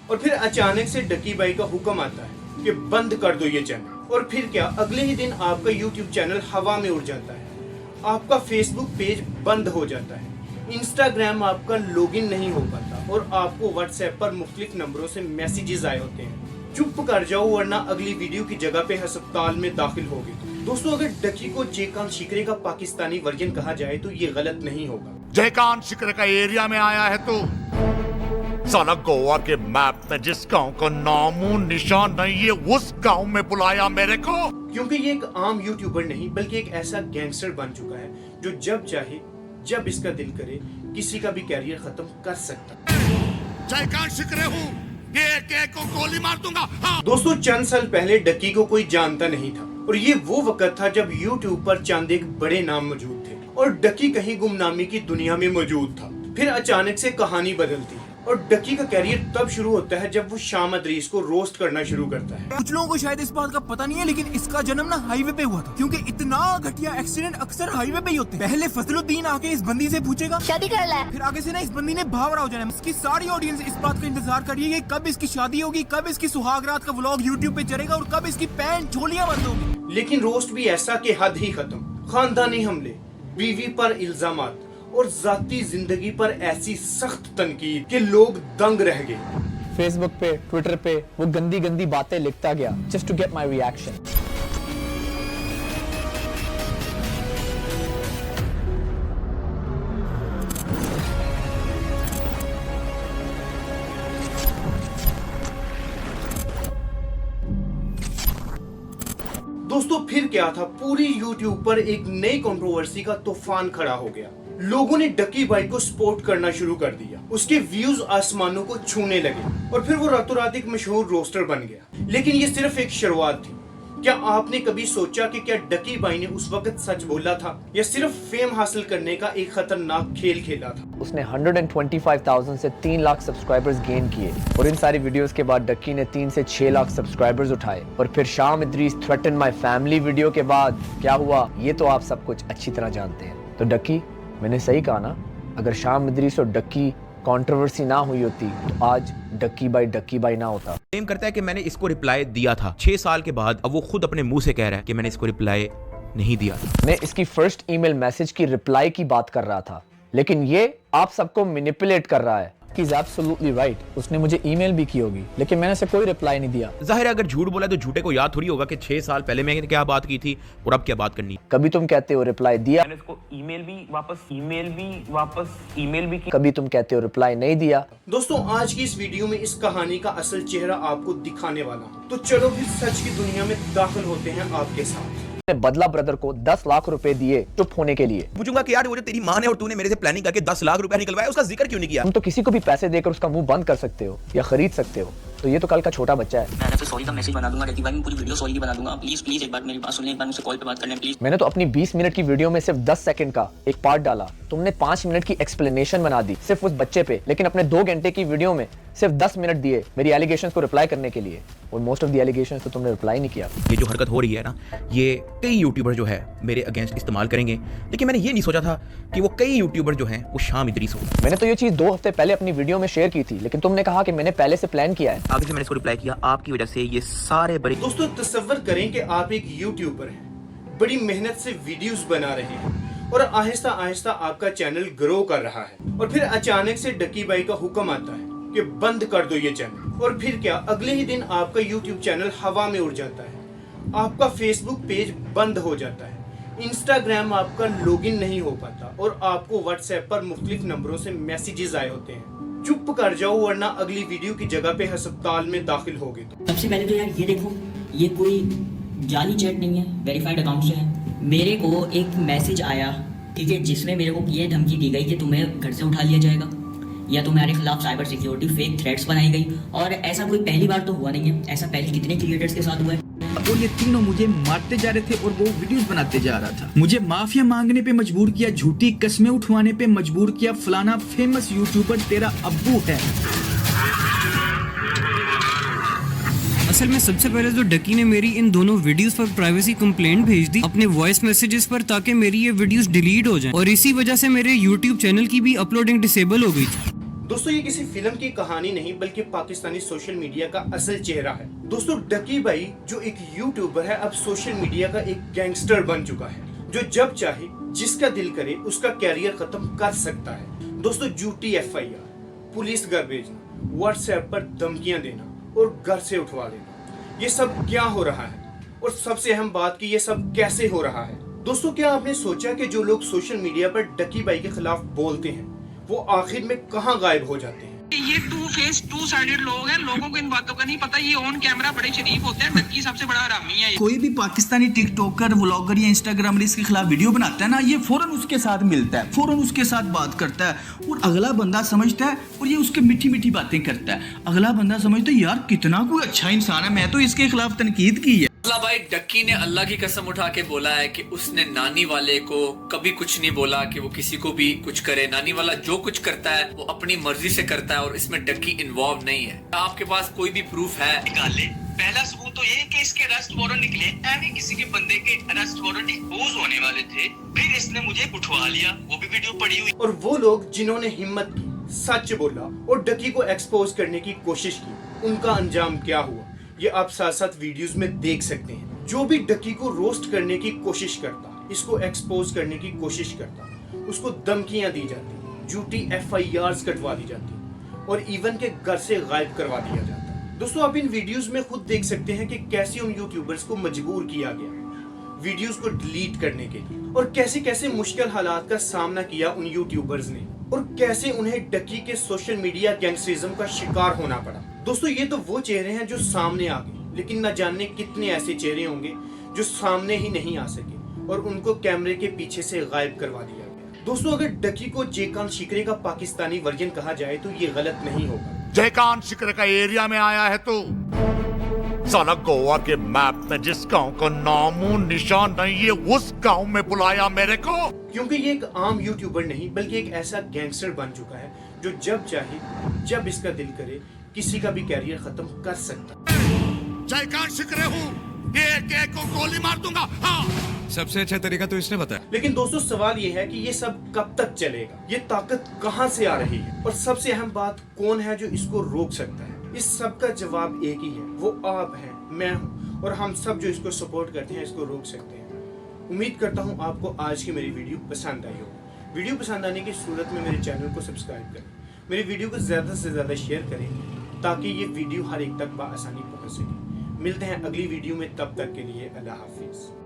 और फिर अचानक से डकी भाई का हुक्म आता है कि बंद कर दो ये चैनल। और फिर क्या, अगले ही दिन आपका यूट्यूब चैनल हवा में उड़ जाता है, आपका फेसबुक पेज बंद हो जाता है, इंस्टाग्राम आपका लॉगिन नहीं हो पाता और आपको व्हाट्सएप पर मुख्तलिफ नंबरों से मैसेजेस आए होते हैं, चुप कर जाओ वरना अगली वीडियो की जगह पे अस्पताल में दाखिल होगे। दोस्तों, अगर डकी को जयकांत शिकरे का पाकिस्तानी वर्जन कहा जाए तो ये गलत नहीं होगा। जयकांत शिकरे का एरिया में आया है तो साला गोवा के मैप में जिस गांव का नामो निशान नहीं है उस गांव में बुलाया मेरे को, क्योंकि ये एक आम यूट्यूबर नहीं बल्कि एक ऐसा गैंगस्टर बन चुका है जो जब चाहे जब इसका दिल करे किसी का भी कैरियर खत्म कर सकता है। जयकांत शिकरे हूँ, एक को गोली मार दूंगा। हाँ। दोस्तों, चंद साल पहले डकी को कोई जानता नहीं था और ये वो वक्त था जब यूट्यूब पर चंद एक बड़े नाम मौजूद थे और डकी कहीं गुमनामी की दुनिया में मौजूद था। फिर अचानक से कहानी बदलती है और डकी का कैरियर तब शुरू होता है जब वो शाम अदरीस को रोस्ट करना शुरू करता है। कुछ लोगों को शायद इस बात का पता नहीं है, लेकिन इसका जन्म ना हाईवे पे हुआ था, क्योंकि इतना घटिया एक्सीडेंट अक्सर हाईवे पे ही होते हैं। पहले फजलुद्दीन आके इस बंदी से पूछेगा शादी कर ले, फिर आगे से ना इस बंदी ने भावड़ा हो जाना। इसकी सारी ऑडियंस इस बात का इंतजार कर रही है कि कब इसकी शादी होगी, कब इसकी सुहागरात का व्लॉग यूट्यूब पे चलेगा और कब इसकी पैंट झोलियां बंद होगी। लेकिन रोस्ट भी ऐसा कि हद ही खत्म, खानदानी हमले, बीवी पर इल्जामात और जाती जिंदगी पर ऐसी सख्त तनकीद कि लोग दंग रह गए। फेसबुक पे, ट्विटर पे वो गंदी गंदी बातें लिखता गया just to get my reaction. दोस्तों, फिर क्या था, पूरी यूट्यूब पर एक नई कंट्रोवर्सी का तूफान खड़ा हो गया। लोगों ने डकी भाई को सपोर्ट करना शुरू कर दिया, उसके व्यूज आसमानों को छूने लगे और फिर वो रातों रात एक मशहूर रोस्टर बन गया। लेकिन ये सिर्फ एक शुरुआत थी। क्या आपने कभी सोचा कि क्या डकी भाई ने उस वक्त सच बोला था या सिर्फ फेम हासिल करने का एक खतरनाक खेल खेला था? उसने 125,000 से 3 लाख सब्सक्राइबर्स गेन किए और इन सारी वीडियोस के बाद डक्की ने 3 से 6 लाख सब्सक्राइबर्स उठाए। और फिर शाम Idris threaten my family video के बाद क्या हुआ ये तो आप सब कुछ अच्छी तरह जानते हैं। तो डक्की, मैंने सही कहा ना, अगर शाम इदरीस और डक्की कंट्रोवर्सी ना हुई होती तो आज डक्की बाई ना होता। क्लेम करता है कि मैंने इसको रिप्लाई दिया था 6 साल के बाद। अब वो खुद अपने मुंह से कह रहा है कि मैंने इसको रिप्लाई नहीं दिया था। मैं इसकी फर्स्ट ईमेल मैसेज की रिप्लाई की बात कर रहा था, लेकिन ये आप सबको मैनिपुलेट कर रहा है। He's absolutely right. उसने मुझे ईमेल भी की होगी लेकिन मैंने उसे कोई रिप्लाई नहीं दिया। जाहिर है अगर झूठ बोला तो झूठे को याद थोड़ी होगा कि 6 साल पहले मैंने क्या बात की थी और अब क्या बात करनी। कभी तुम कहते हो रिप्लाई दिया, मैंने इसको ईमेल भी की। कभी तुम कहते हो रिप्लाई नहीं दिया। दोस्तों, आज की इस वीडियो में इस कहानी का असल चेहरा आपको दिखाने वाला हूँ। तो चलो फिर सच की दुनिया में दाखिल होते हैं आपके साथ। बदला ब्रदर को 10 लाख रुपए दिए चुप होने के लिए। पूछूंगा कि यार वो जो तेरी माँ ने और तूने मेरे से प्लानिंग करके 10 लाख रुपया निकलवाया उसका जिक्र क्यों नहीं किया? तुम तो किसी को भी पैसे देकर उसका मुंह बंद कर सकते हो या खरीद सकते हो, तो ये तो कल का छोटा बच्चा है। मैंने फिर सॉरी का मैसेज बना दूंगा, भाई मैं पूरी वीडियो सॉरी की बना दूंगा। प्लीज एक बार मेरी बात सुनिए, एक बार मुझसे कॉल पे बात करने प्लीज। मैंने तो अपनी 20 मिनट की वीडियो में सिर्फ 10 सेकंड का एक पार्ट डाला, तुमने 5 मिनट की एक्सप्लेनेशन बना दी सिर्फ उस बच्चे पे, लेकिन अपने 2 घंटे की वीडियो में सिर्फ 10 मिनट दिए मेरी एलिगेशंस को रिप्लाई करने के लिए और मोस्ट ऑफ द एलिगेशंस तो तुमने रिप्लाई नहीं किया। ये जो हरकत हो रही है ना, ये कई यूट्यूबर जो है मेरे अगेंस्ट इस्तेमाल करेंगे, लेकिन मैंने ये नहीं सोचा था कि वो कई यूट्यूबर जो हैं वो शाम इदरीस हो। मैंने तो ये चीज 2 हफ्ते पहले अपनी वीडियो में शेयर की थी, लेकिन तुमने कहा कि मैंने पहले से प्लान किया है। आगे से मैंने इसको रिप्लाई किया, आपकी वजह से ये सारे बड़े। दोस्तों, तसव्वुर करें कि आप एक यूट्यूबर हैं, बड़ी मेहनत से वीडियोस बना रहे हैं और आहिस्ता आहिस्ता आपका चैनल ग्रो कर रहा है और फिर अचानक से डकी भाई का हुक्म आता है कि बंद कर दो ये चैनल। और फिर क्या, अगले ही दिन आपका यूट्यूब चैनल हवा में उड़ जाता है, आपका फेसबुक पेज बंद हो जाता है, इंस्टाग्राम आपका लॉगिन नहीं हो पाता और आपको व्हाट्सएप पर मुख्तलिफ नंबरों से मैसेजेस आए होते हैं, चुप कर जाओ वरना अगली वीडियो की जगह पे अस्पताल में दाखिल होगे। तो सबसे पहले तो यार ये देखो, ये कोई जाली चैट नहीं है, वेरीफाइड अकाउंट से है। मेरे को एक मैसेज आया, ठीक है, जिसमें मेरे को ये धमकी दी गई कि तुम्हें घर से उठा लिया जाएगा या तुम्हारे खिलाफ साइबर सिक्योरिटी फेक थ्रेट्स बनाई गई। और ऐसा कोई पहली बार तो हुआ नहीं है, ऐसा पहले कितने क्रिएटर्स के साथ हुआ है। और ये तीनों मुझे मारते जा रहे थे और वो वीडियोस बनाते जा रहा था। मुझे माफिया मांगने पे मजबूर किया, झूठी कस्में उठवाने पे मजबूर किया, फलाना फेमस यूट्यूबर तेरा अब्बू है। असल में सबसे पहले तो डकी ने मेरी इन दोनों वीडियोस पर प्राइवेसी कंप्लेंट भेज दी अपने वॉइस मैसेजेस पर, ताकि मेरी ये वीडियोस डिलीट हो जाएं और इसी वजह से मेरे यूट्यूब चैनल की भी अपलोडिंग डिसेबल हो गई थी। दोस्तों ये किसी फिल्म की कहानी नहीं बल्कि पाकिस्तानी सोशल मीडिया का असल चेहरा है। दोस्तों डकी भाई जो एक यूट्यूबर है अब सोशल मीडिया का एक गैंगस्टर बन चुका है जो जब चाहे जिसका दिल करे उसका कैरियर खत्म कर सकता है। दोस्तों झूठी FIR, पुलिस घर भेजना, व्हाट्सएप पर धमकियां देना और घर से उठवा लेना, ये सब क्या हो रहा है? और सबसे अहम बात कि ये सब कैसे हो रहा है? दोस्तों क्या आपने सोचा कि जो लोग सोशल मीडिया पर डकी भाई के खिलाफ बोलते हैं वो आखिर में कहां गायब हो जाते हैं? ये टू फेस टू साइडेड लोग हैं, लोगों को इन बातों का नहीं पता। ये ऑन कैमरा बड़े शरीफ होते हैं, डक्की सबसे बड़ा हरामी है। कोई भी पाकिस्तानी टिकटॉकर, व्लॉगर या इंस्टाग्रामर इसके खिलाफ वीडियो बनाता है ना, ये फौरन उसके साथ मिलता है, फौरन उसके साथ बात करता है और अगला बंदा समझता है और ये उसके मीठी मीठी बातें करता है। अगला बंदा समझता है यार कितना कोई अच्छा इंसान है, मैं तो इसके खिलाफ तनकीद की है। अल्लाह भाई डक्की ने अल्लाह की कसम उठा के बोला है कि उसने नानी वाले को कभी कुछ नहीं बोला कि वो किसी को भी कुछ करे। नानी वाला जो कुछ करता है वो अपनी मर्जी से करता है और इसमें डक्की इन्वॉल्व नहीं है। आपके पास कोई भी प्रूफ है? निकाले। पहला सबूत तो ये कि इसके अरेस्ट वारंट निकले, ऐसे किसी के बंदे के अरेस्ट वारंट डिस्पोज होने वाले थे, फिर इसने मुझे उठवा लिया, वो भी वीडियो पड़ी हुई। और वो लोग जिन्होंने हिम्मत की, सच बोला और डकी को एक्सपोज करने की कोशिश की, उनका अंजाम क्या हुआ ये आप साथ साथ वीडियोस में देख सकते हैं। जो भी डकी को रोस्ट करने की कोशिश करता, इसको एक्सपोज करने की कोशिश करता, उसको धमकियां दी जाती, झूठी FIRs कटवा दी जाती और इवन के घर से गायब करवा दिया जाता। दोस्तों आप इन वीडियोस में खुद देख सकते हैं कि कैसे उन यूट्यूबर्स को मजबूर किया गया वीडियोस को डिलीट करने के लिए और कैसे कैसे मुश्किल हालात का सामना किया उन यूट्यूबर्स ने और कैसे उन्हें डकी के सोशल मीडिया गैंगस्टरिज्म का शिकार होना पड़ा। दोस्तों ये तो वो चेहरे हैं जो सामने आ गए, लेकिन न जाने कितने ऐसे चेहरे होंगे जो सामने ही नहीं आ सके और उनको कैमरे के पीछे से गायब करवा दिया गया। दोस्तों अगर डकी को जयकान शिकरे का पाकिस्तानी वर्जन कहा जाए तो ये गलत नहीं होगा। जयकान शिकरे का एरिया में आया है तो साला गोवा के मैप में जिस गांव का नामो निशान नहीं है उस गांव में बुलाया मेरे को, क्योंकि ये एक आम यूट्यूबर नहीं बल्कि एक ऐसा गैंगस्टर बन चुका है जो जब चाहे जब इसका दिल करे किसी का भी कैरियर खत्म कर सकता। जयकान शिकरे हूँ, एक को गोली मार दूंगा। हाँ सबसे अच्छा तरीका तो इसने बताया। लेकिन दोस्तों सवाल ये है कि ये सब कब तक चलेगा, ये ताकत कहां से आ रही है और सबसे अहम बात कौन है जो इसको रोक सकता है? इस सब का जवाब एक ही है, वो आप हैं, मैं हूं और हम सब जो इसको सपोर्ट करते हैं इसको रोक सकते हैं। उम्मीद करता हूं आपको आज की मेरी वीडियो पसंद आई हो। वीडियो पसंद आने की सूरत में मेरे चैनल को सब्सक्राइब करें, मेरी वीडियो को ज्यादा से ज्यादा शेयर करें ताकि ये वीडियो हर एक तक बआसानी पहुंच सके। मिलते हैं अगली वीडियो में, तब तक के लिए अल्लाह हाफिज।